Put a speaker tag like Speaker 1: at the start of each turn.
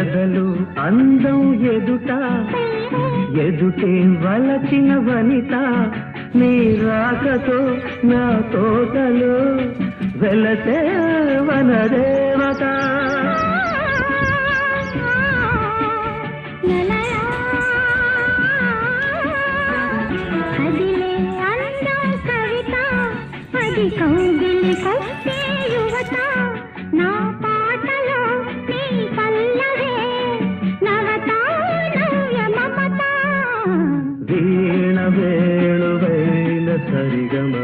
Speaker 1: ఎదలు అందం ఎదుట ఎదుటే వలచిన వనిత నీ రాకతో నా తోటలో వెలసే వనదేవత
Speaker 2: కౌగిలి కొట్టే యువత నా పాటలో నీ పల్లవే నవత నవ్య మమత
Speaker 1: వీణ వేణువైన సరిగమ